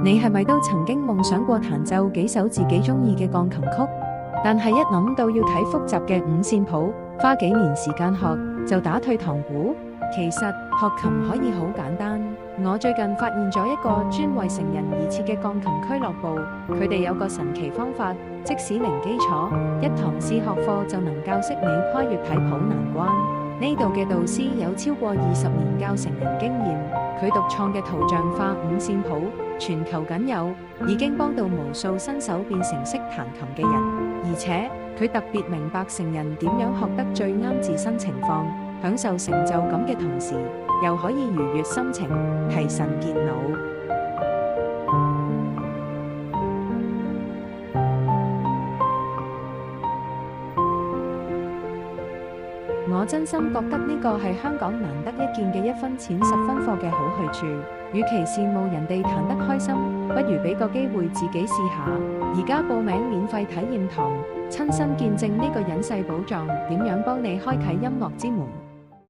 你係咪都曾經夢想過彈奏幾首自己中意嘅鋼琴曲？但係一諗到要睇複雜嘅五線譜，花幾年時間學，就打退堂鼓。其實學琴可以好簡單。我最近發現咗一個專為成人而設嘅鋼琴俱樂部，佢哋有個神奇方法，即使零基礎，一堂試學課就能教識你跨越睇譜難關。呢度嘅導師有超過20年教成人經驗，佢獨創嘅圖像化五線譜，全球僅有，已經幫到無數新手變成識彈琴嘅人。而且佢特別明白成人點樣學得最啱自身情況，享受成就感嘅同時，又可以愉悅心情，提神健腦。我真心覺得呢個係香港難得一見嘅1分錢10分貨嘅好去處。與其羨慕人哋彈得開心，不如俾個機會自己試下。而家報名免費體驗堂，親身見證呢個隱世寶藏點樣幫你開啟音樂之門。